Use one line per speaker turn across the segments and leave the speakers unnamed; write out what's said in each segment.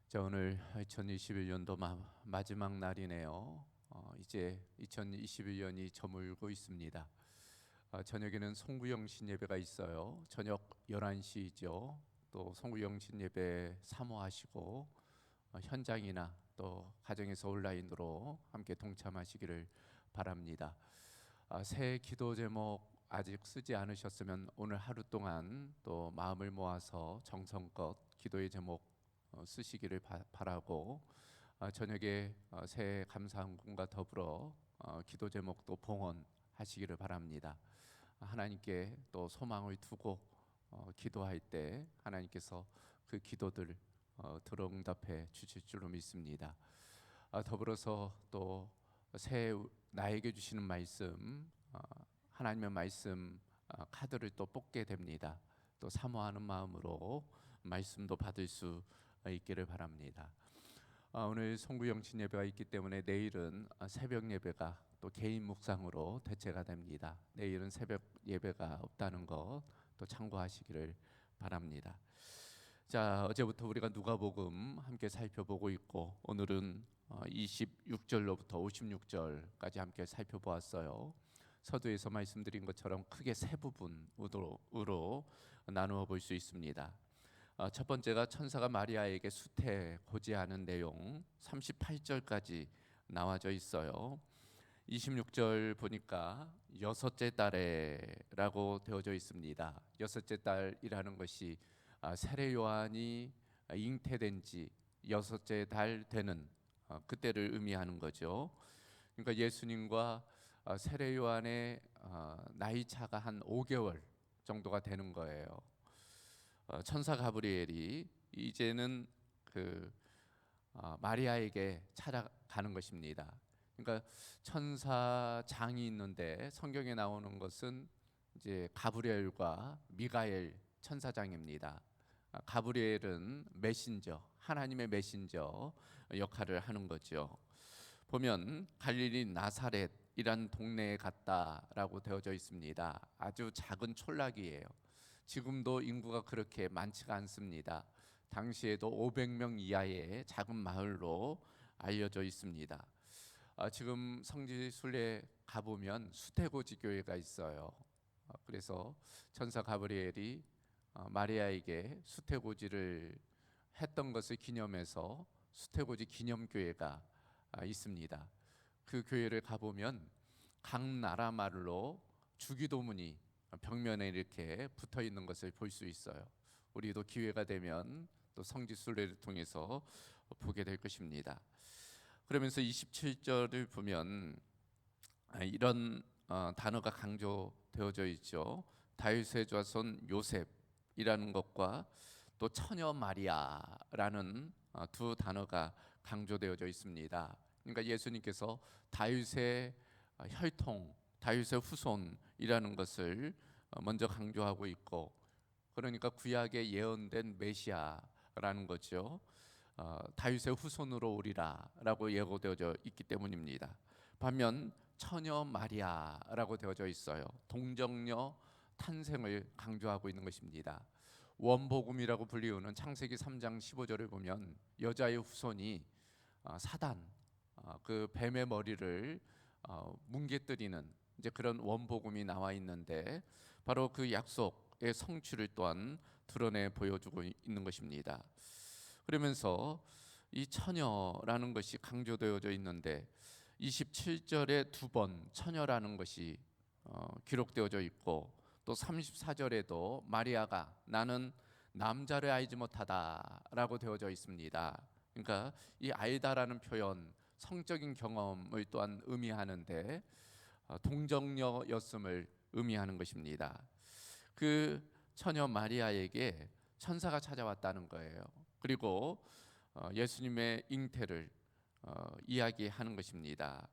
자, 오늘 2021년도 마지막 날이네요. 이제 2021년이 저물고 있습니다. 저녁에는 송구영신 예배가 있어요. 저녁 11시죠. 또 송구영신 예배 사모하시고 현장이나 또 가정에서 온라인으로 함께 동참하시기를 바랍니다. 새 기도 제목 아직 쓰지 않으셨으면 오늘 하루 동안 또 마음을 모아서 정성껏 기도의 제목 쓰시기를 바라고, 저녁에 새해 감사함과 더불어 기도 제목도 봉헌하시기를 바랍니다. 하나님께 또 소망을 두고 기도할 때 하나님께서 그 기도들 들어응답해 주실 줄로 믿습니다. 더불어서 또 새해 나에게 주시는 말씀, 하나님의 말씀 카드를 또 뽑게 됩니다. 또 사모하는 마음으로 말씀도 받을 수 있기를 바랍니다. 오늘 송구영신 예배가 있기 때문에 내일은 새벽 예배가 또 개인 묵상으로 대체가 됩니다. 내일은 새벽 예배가 없다는 것 또 참고하시기를 바랍니다. 자, 어제부터 우리가 누가복음 함께 살펴보고 있고 오늘은 26절로부터 56절까지 함께 살펴보았어요. 서두에서 말씀드린 것처럼 크게 세 부분으로 나누어 볼 수 있습니다. 첫 번째가 천사가 마리아에게 수태고지하는 내용 38절까지 나와져 있어요. 26절 보니까 여섯째 달에라고 되어져 있습니다. 여섯째 달이라는 것이 세례 요한이 잉태된 지 여섯째 달 되는 그때를 의미하는 거죠. 그러니까 예수님과 세례 요한의 나이 차가 한 5개월 정도가 되는 거예요. 천사 가브리엘이 이제는 마리아에게 찾아가는 것입니다. 그러니까 천사장이 있는데 성경에 나오는 것은 이제 가브리엘과 미가엘 천사장입니다. 가브리엘은 메신저, 하나님의 메신저 역할을 하는 거죠. 보면 갈릴리 나사렛이란 동네에 갔다라고 되어져 있습니다. 아주 작은 촌락이에요. 지금도 인구가 그렇게 많지가 않습니다. 당시에도 500명 이하의 작은 마을로 알려져 있습니다. 지금 성지순례 가보면 수태고지 교회가 있어요. 그래서 천사 가브리엘이 마리아에게 수태고지를 했던 것을 기념해서 수태고지 기념교회가 있습니다. 그 교회를 가보면 각 나라 말로 주기도문이 벽면에 이렇게 붙어 있는 것을 볼 수 있어요. 우리도 기회가 되면 또 성지순례를 통해서 보게 될 것입니다. 그러면서 27절을 보면 이런 단어가 강조되어져 있죠. 다윗의 자손 요셉이라는 것과 또 처녀 마리아라는 두 단어가 강조되어져 있습니다. 그러니까 예수님께서 다윗의 혈통, 다윗의 후손이라는 것을 먼저 강조하고 있고, 그러니까 구약에 예언된 메시아라는 거죠. 다윗의 후손으로 오리라라고 예고되어져 있기 때문입니다. 반면 처녀 마리아라고 되어져 있어요. 동정녀 탄생을 강조하고 있는 것입니다. 원복음이라고 불리우는 창세기 3장 15절을 보면 여자의 후손이 사단, 그 뱀의 머리를 뭉개뜨리는 이제 그런 원복음이 나와 있는데, 바로 그 약속의 성취를 또한 드러내 보여주고 있는 것입니다. 그러면서 이 처녀라는 것이 강조되어져 있는데 27절에 두 번 처녀라는 것이 기록되어져 있고, 또 34절에도 마리아가 나는 남자를 알지 못하다라고 되어져 있습니다. 그러니까 이 알다라는 표현 성적인 경험을 또한 의미하는데 동정녀였음을 의미하는 것입니다. 그 처녀 마리아에게 천사가 찾아왔다는 거예요. 그리고 예수님의 잉태를 이야기하는 것입니다.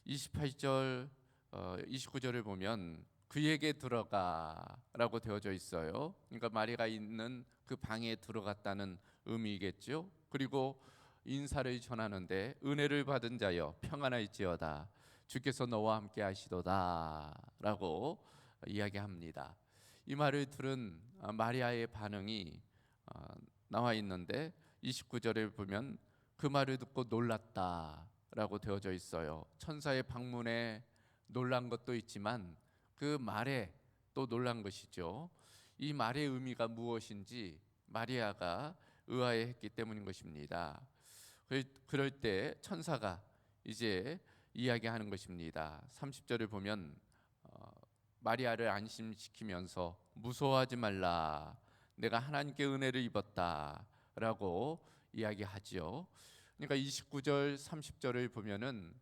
28절, 29절을 보면 그에게 들어가라고 되어져 있어요. 그러니까 마리아가 있는 그 방에 들어갔다는 의미겠죠. 그리고 인사를 전하는데 은혜를 받은 자여 평안할지어다 주께서 너와 함께 하시도다라고 이야기합니다. 이 말을 들은 마리아의 반응이 나와 있는데 29절에 보면 그 말을 듣고 놀랐다라고 되어져 있어요. 천사의 방문에 놀란 것도 있지만 그 말에 또 놀란 것이죠. 이 말의 의미가 무엇인지 마리아가 의아해했기 때문인 것입니다. 그럴 때 천사가 이제 이야기하는 것입니다. 30절을 보면 마리아를 안심시키면서 무서워하지 말라, 내가 하나님께 은혜를 입었다라고 이야기하지요. 그러니까 29절 30절을 보면은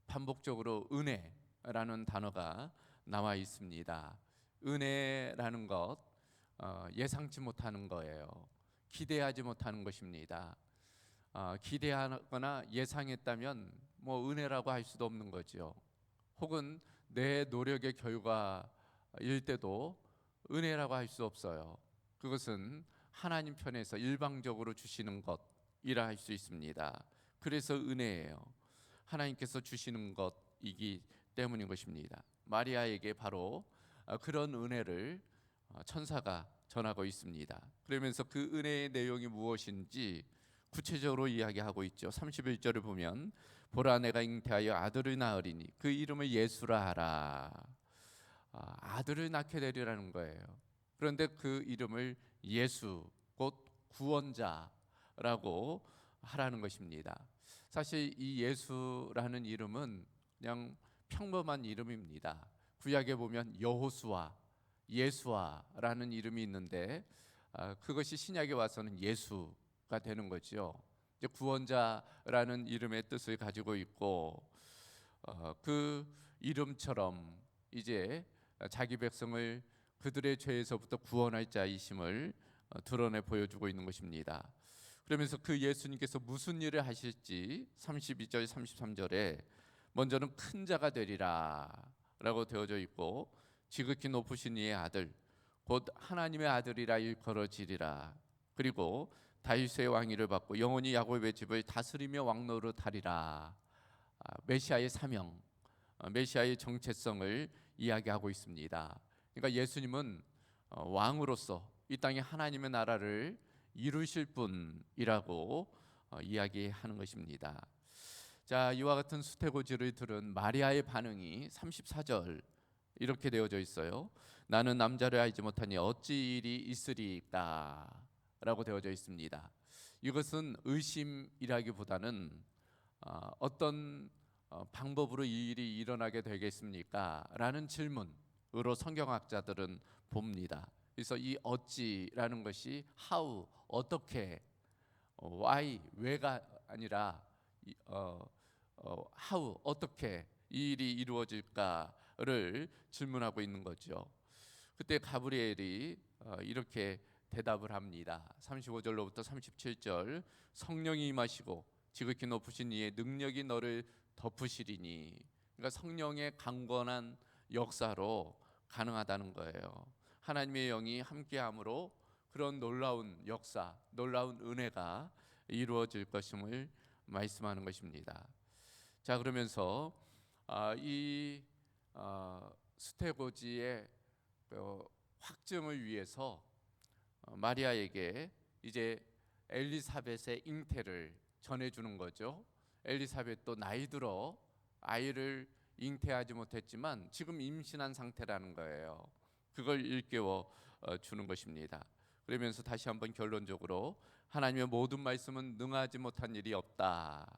반복적으로 은혜라는 단어가 나와 있습니다. 은혜라는 것, 예상치 못하는 거예요. 기대하지 못하는 것입니다. 기대하거나 예상했다면 뭐 은혜라고 할 수도 없는 거죠. 혹은 내 노력의 결과일 때도 은혜라고 할 수 없어요. 그것은 하나님 편에서 일방적으로 주시는 것이라 할 수 있습니다. 그래서 은혜예요. 하나님께서 주시는 것이기 때문인 것입니다. 마리아에게 바로 그런 은혜를 천사가 전하고 있습니다. 그러면서 그 은혜의 내용이 무엇인지 구체적으로 이야기하고 있죠. 31절을 보면 보라, 내가 잉태하여 아들을 낳으리니 그 이름을 예수라 하라. 아들을 낳게 되리라는 거예요. 그런데 그 이름을 예수, 곧 구원자라고 하라는 것입니다. 사실 이 예수라는 이름은 그냥 평범한 이름입니다. 구약에 보면 여호수아, 예수아라는 이름이 있는데 그것이 신약에 와서는 예수가 되는 거죠. 이제 구원자라는 이름의 뜻을 가지고 있고 그 이름처럼 이제 자기 백성을 그들의 죄에서부터 구원할 자이심을 드러내 보여주고 있는 것입니다. 그러면서 그 예수님께서 무슨 일을 하실지 32절 33절에 먼저는 큰 자가 되리라 라고 되어져 있고, 지극히 높으신 이의 아들 곧 하나님의 아들이라 일컬어지리라. 그리고 다윗의 왕위를 받고 영원히 야곱의 집을 다스리며 왕노릇하리라. 메시아의 사명, 메시아의 정체성을 이야기하고 있습니다. 그러니까 예수님은 왕으로서 이 땅에 하나님의 나라를 이루실 분이라고 이야기하는 것입니다. 자, 이와 같은 수태고지를 들은 마리아의 반응이 34절 이렇게 되어져 있어요. 나는 남자를 알지 못하니 어찌 일이 있으리까 라고 되어져 있습니다. 이것은 의심이라기보다는 어떤 방법으로 이 일이 일어나게 되겠습니까? 라는 질문으로 성경학자들은 봅니다. 그래서 이 어찌라는 것이 how, 어떻게, why, 왜가 아니라 how, 어떻게 이 일이 이루어질까를 질문하고 있는 거죠. 그때 가브리엘이 이렇게 대답을 합니다. 35절로부터 37절, 성령이 임하시고 지극히 높으신 이의 능력이 너를 덮으시리니. 그러니까 성령의 강건한 역사로 가능하다는 거예요. 하나님의 영이 함께함으로 그런 놀라운 역사, 놀라운 은혜가 이루어질 것임을 말씀하는 것입니다. 자, 그러면서 이 수태고지의 확증을 위해서 마리아에게 이제 엘리사벳의 잉태를 전해주는 거죠. 엘리사벳도 나이 들어 아이를 잉태하지 못했지만 지금 임신한 상태라는 거예요. 그걸 일깨워 주는 것입니다. 그러면서 다시 한번 결론적으로 하나님의 모든 말씀은 능하지 못한 일이 없다라고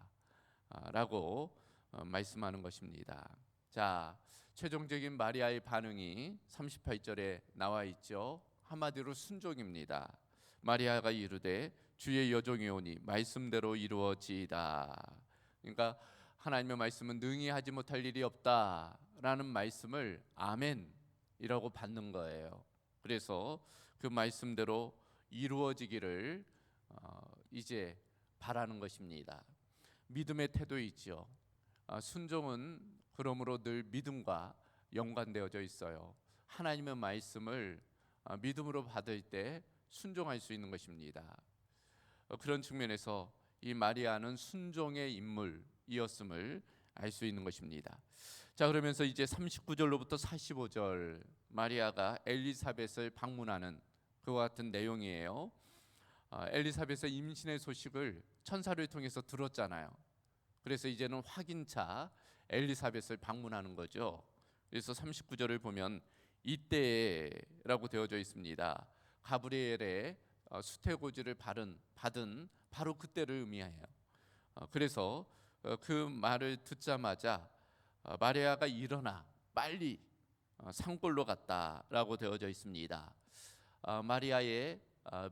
말씀하는 것입니다. 자, 최종적인 마리아의 반응이 38절에 나와 있죠. 한마디로 순종입니다. 마리아가 이르되 주의 여종이 오니 말씀대로 이루어지이다. 그러니까 하나님의 말씀은 능히 하지 못할 일이 없다라는 말씀을 아멘이라고 받는 거예요. 그래서 그 말씀대로 이루어지기를 이제 바라는 것입니다. 믿음의 태도이죠. 순종은 그러므로 늘 믿음과 연관되어져 있어요. 하나님의 말씀을 믿음으로 받을 때 순종할 수 있는 것입니다. 그런 측면에서 이 마리아는 순종의 인물이었음을 알 수 있는 것입니다. 자, 그러면서 이제 39절로부터 45절 마리아가 엘리사벳을 방문하는 그와 같은 내용이에요. 엘리사벳의 임신의 소식을 천사를 통해서 들었잖아요. 그래서 이제는 확인차 엘리사벳을 방문하는 거죠. 그래서 39절을 보면 이때라고 되어져 있습니다. 가브리엘의 수태고지를 받은 바로 그때를 의미해요. 그래서 그 말을 듣자마자 마리아가 일어나 빨리 산골로 갔다라고 되어져 있습니다. 마리아의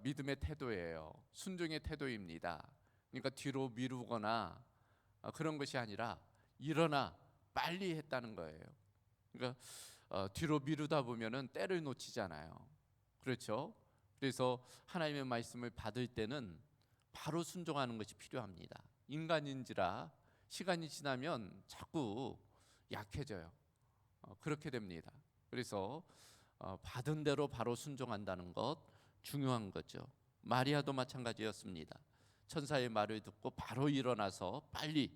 믿음의 태도예요. 순종의 태도입니다. 그러니까 뒤로 미루거나 그런 것이 아니라 일어나 빨리 했다는 거예요. 그러니까 뒤로 미루다 보면은 때를 놓치잖아요. 그렇죠? 그래서 하나님의 말씀을 받을 때는 바로 순종하는 것이 필요합니다. 인간인지라 시간이 지나면 자꾸 약해져요. 그렇게 됩니다. 그래서 받은 대로 바로 순종한다는 것 중요한 거죠. 마리아도 마찬가지였습니다. 천사의 말을 듣고 바로 일어나서 빨리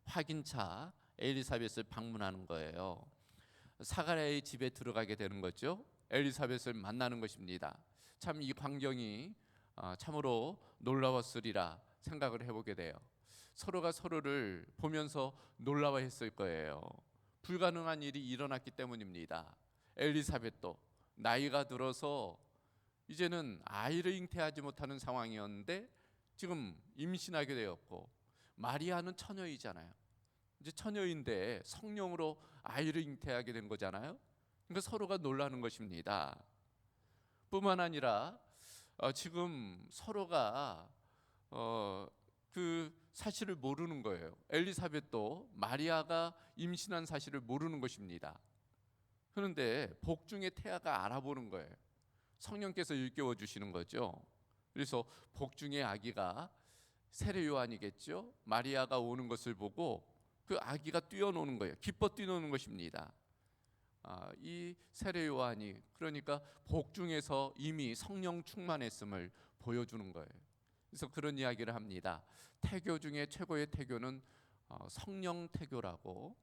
확인차 엘리사벳을 방문하는 거예요. 사가랴의 집에 들어가게 되는 거죠. 엘리사벳을 만나는 것입니다. 참 이 광경이 참으로 놀라웠으리라 생각을 해보게 돼요. 서로가 서로를 보면서 놀라워했을 거예요. 불가능한 일이 일어났기 때문입니다. 엘리사벳도 나이가 들어서 이제는 아이를 잉태하지 못하는 상황이었는데 지금 임신하게 되었고, 마리아는 처녀이잖아요. 이제 처녀인데 성령으로 아이를 잉태하게 된 거잖아요. 그러니까 서로가 놀라는 것입니다. 뿐만 아니라 지금 서로가 그 사실을 모르는 거예요. 엘리사벳도 마리아가 임신한 사실을 모르는 것입니다. 그런데 복중의 태아가 알아보는 거예요. 성령께서 일깨워 주시는 거죠. 그래서 복중의 아기가 세례 요한이겠죠. 마리아가 오는 것을 보고 그 아기가 뛰어노는 거예요. 기뻐 뛰노는 것입니다. 이 세례 요한이 그러니까 복중에서 이미 성령 충만했음을 보여주는 거예요. 그래서 그런 이야기를 합니다. 태교 중에 최고의 태교는 성령 태교라고.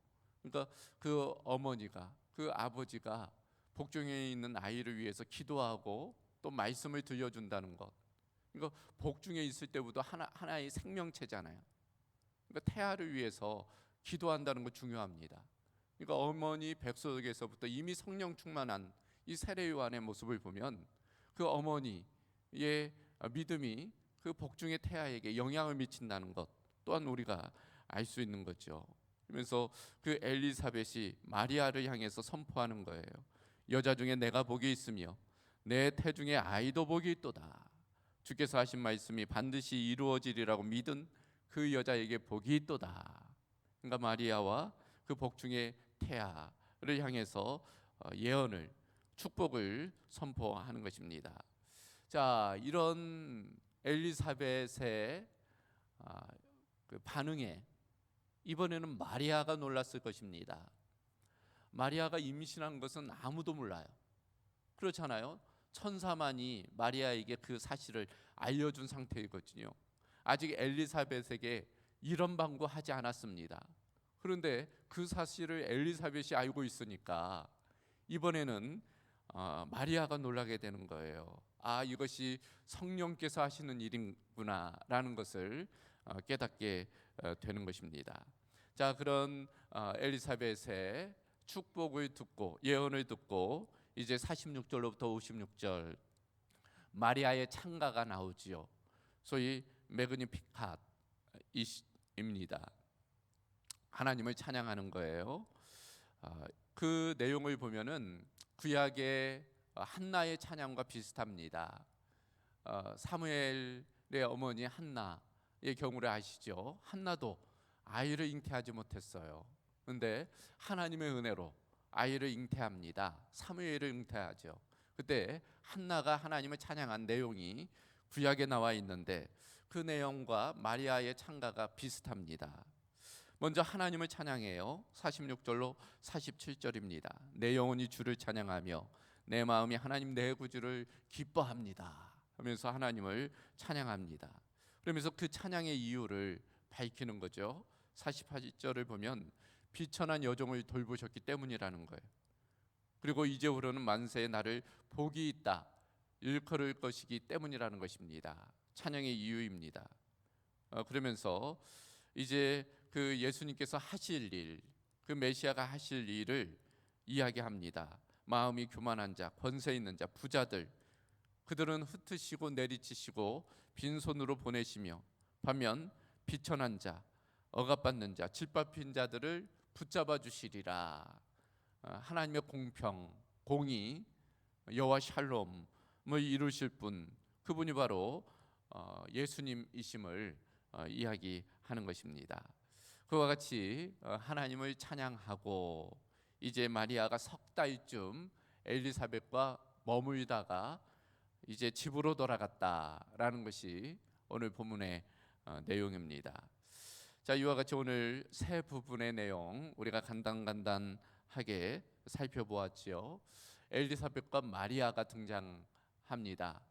그러니까 그 어머니가, 그 아버지가 복중에 있는 아이를 위해서 기도하고 또 말씀을 들려준다는 것. 그러니까 복중에 있을 때부터 하나의 생명체잖아요. 그러니까 태아를 위해서 기도한다는 거 중요합니다. 그러니까 어머니 뱃속에서부터 이미 성령 충만한 이 세례 요한의 모습을 보면 그 어머니의 믿음이 그 복중의 태아에게 영향을 미친다는 것 또한 우리가 알 수 있는 거죠. 그러면서 그 엘리사벳이 마리아를 향해서 선포하는 거예요. 여자 중에 내가 복이 있으며 내 태중에 아이도 복이 있도다. 주께서 하신 말씀이 반드시 이루어지리라고 믿은 그 여자에게 복이 있도다. 그러니까 마리아와 그 복중의 태아를 향해서 예언을, 축복을 선포하는 것입니다. 자, 이런 엘리사벳의 그 반응에 이번에는 마리아가 놀랐을 것입니다. 마리아가 임신한 것은 아무도 몰라요. 그렇잖아요. 천사만이 마리아에게 그 사실을 알려준 상태이거든요. 아직 엘리사벳에게 이런 방구하지 않았습니다. 그런데 그 사실을 엘리사벳이 알고 있으니까 이번에는 마리아가 놀라게 되는 거예요. 이것이 성령께서 하시는 일이구나라는 것을 깨닫게 되는 것입니다. 자, 그런 엘리사벳의 축복을 듣고 예언을 듣고 이제 46절로부터 56절 마리아의 찬가가 나오지요. 소위 매그니피캇입니다. 하나님을 찬양하는 거예요. 그 내용을 보면은 구약의 한나의 찬양과 비슷합니다. 사무엘의 어머니 한나의 경우를 아시죠? 한나도 아이를 잉태하지 못했어요. 그런데 하나님의 은혜로 아이를 잉태합니다. 사무엘을 잉태하죠. 그때 한나가 하나님을 찬양한 내용이 구약에 나와 있는데 그 내용과 마리아의 찬가가 비슷합니다. 먼저 하나님을 찬양해요. 46절로 47절입니다. 내 영혼이 주를 찬양하며 내 마음이 하나님 내 구주를 기뻐합니다 하면서 하나님을 찬양합니다. 그러면서 그 찬양의 이유를 밝히는 거죠. 48절을 보면 비천한 여종을 돌보셨기 때문이라는 거예요. 그리고 이제부로는 만세에 나를 복이 있다 일컬을 것이기 때문이라는 것입니다. 찬양의 이유입니다. 그러면서 이제 그 예수님께서 하실 일, 그 메시아가 하실 일을 이야기합니다. 마음이 교만한 자, 권세 있는 자, 부자들, 그들은 흩으시고 내리치시고 빈손으로 보내시며 반면 비천한 자, 억압받는 자, 짓밟힌 자들을 붙잡아 주시리라. 하나님의 공평, 공의, 여호와 샬롬을 이루실 분, 그분이 바로 예수님이심을 이야기하는 것입니다. 그와 같이 하나님을 찬양하고 이제 마리아가 석 달쯤 엘리사벳과 머물다가 이제 집으로 돌아갔다라는 것이 오늘 본문의 내용입니다. 자, 이와 같이 오늘 세 부분의 내용 우리가 간단하게 살펴보았지요. 엘리사벳과 마리아가 등장합니다.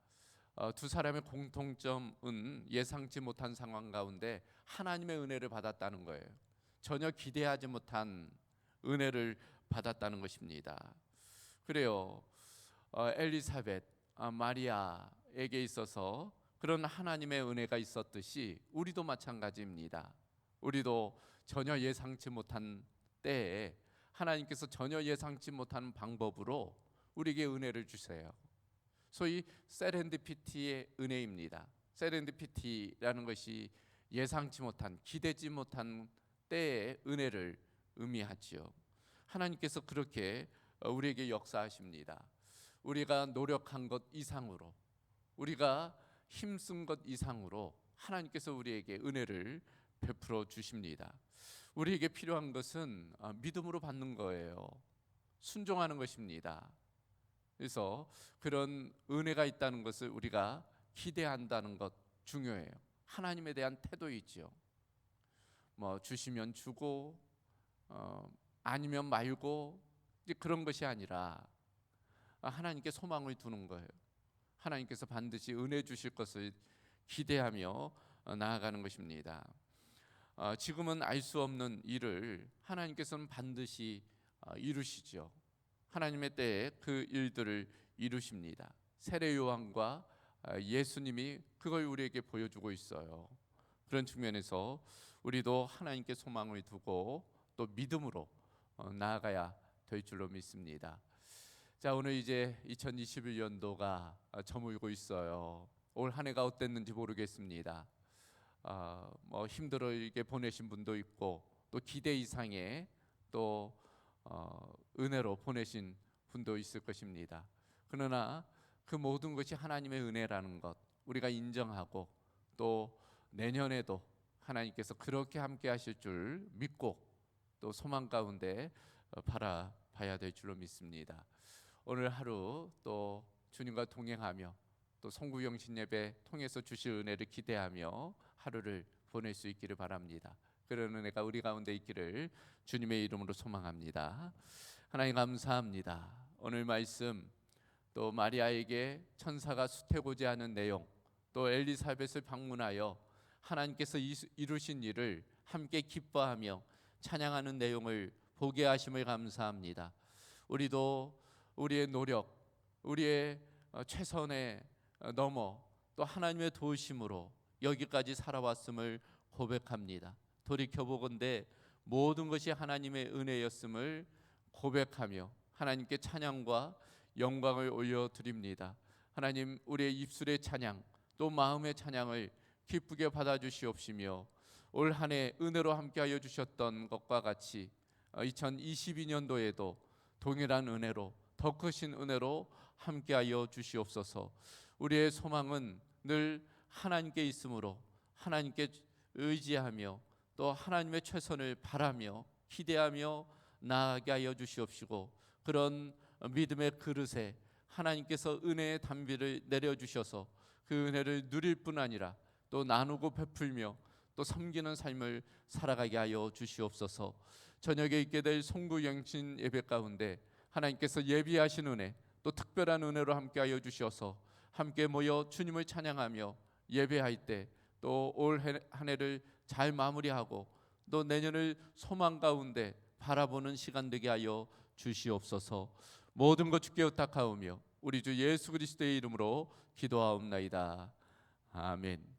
두 사람의 공통점은 예상치 못한 상황 가운데 하나님의 은혜를 받았다는 거예요. 전혀 기대하지 못한 은혜를 받았다는 것입니다. 그래요. 엘리사벳, 마리아에게 있어서 그런 하나님의 은혜가 있었듯이 우리도 마찬가지입니다. 우리도 전혀 예상치 못한 때에 하나님께서 전혀 예상치 못한 방법으로 우리에게 은혜를 주세요. 소위 세렌디피티의 은혜입니다. 세렌디피티라는 것이 예상치 못한, 기대지 못한 때의 은혜를 의미하지요. 하나님께서 그렇게 우리에게 역사하십니다. 우리가 노력한 것 이상으로, 우리가 힘쓴 것 이상으로 하나님께서 우리에게 은혜를 베풀어 주십니다. 우리에게 필요한 것은 믿음으로 받는 거예요. 순종하는 것입니다. 그래서 그런 은혜가 있다는 것을 우리가 기대한다는 것 중요해요. 하나님에 대한 태도이지요. 뭐 주시면 주고 아니면 말고 그런 것이 아니라 하나님께 소망을 두는 거예요. 하나님께서 반드시 은혜 주실 것을 기대하며 나아가는 것입니다. 지금은 알 수 없는 일을 하나님께서는 반드시 이루시죠. 하나님의 때에 그 일들을 이루십니다. 세례 요한과 예수님이 그걸 우리에게 보여주고 있어요. 그런 측면에서 우리도 하나님께 소망을 두고 또 믿음으로 나아가야 될 줄로 믿습니다. 자, 오늘 이제 2021년도가 저물고 있어요. 올 한 해가 어땠는지 모르겠습니다. 뭐 힘들게 보내신 분도 있고 또 기대 이상의 또 은혜로 보내신 분도 있을 것입니다. 그러나 그 모든 것이 하나님의 은혜라는 것 우리가 인정하고 또 내년에도 하나님께서 그렇게 함께 하실 줄 믿고 또 소망 가운데 바라봐야 될 줄로 믿습니다. 오늘 하루 또 주님과 동행하며 또 성구영신 예배 통해서 주실 은혜를 기대하며 하루를 보낼 수 있기를 바랍니다. 그런 은혜가 우리 가운데 있기를 주님의 이름으로 소망합니다. 하나님 감사합니다. 오늘 말씀 또 마리아에게 천사가 수태고자 하는 내용 또 엘리사벳을 방문하여 하나님께서 이루신 일을 함께 기뻐하며 찬양하는 내용을 보게 하심을 감사합니다. 우리도 우리의 노력, 우리의 최선에 넘어 또 하나님의 도우심으로 여기까지 살아왔음을 고백합니다. 돌이켜보건대 모든 것이 하나님의 은혜였음을 고백하며 하나님께 찬양과 영광을 올려드립니다. 하나님, 우리의 입술의 찬양 또 마음의 찬양을 기쁘게 받아주시옵시며 올 한 해 은혜로 함께하여 주셨던 것과 같이 2022년도에도 동일한 은혜로 더 크신 은혜로 함께하여 주시옵소서. 우리의 소망은 늘 하나님께 있으므로 하나님께 의지하며 또 하나님의 최선을 바라며 기대하며 나아가게 하여 주시옵시고 그런 믿음의 그릇에 하나님께서 은혜의 단비를 내려주셔서 그 은혜를 누릴 뿐 아니라 또 나누고 베풀며 또 섬기는 삶을 살아가게 하여 주시옵소서. 저녁에 있게 될 송구영신 예배 가운데 하나님께서 예비하신 은혜 또 특별한 은혜로 함께하여 주셔서 함께 모여 주님을 찬양하며 예배할 때 또 올 한 해를 잘 마무리하고 또 내년을 소망 가운데 바라보는 시간 되게 하여 주시옵소서. 모든 것 주께 의탁하오며 우리 주 예수 그리스도의 이름으로 기도하옵나이다. 아멘.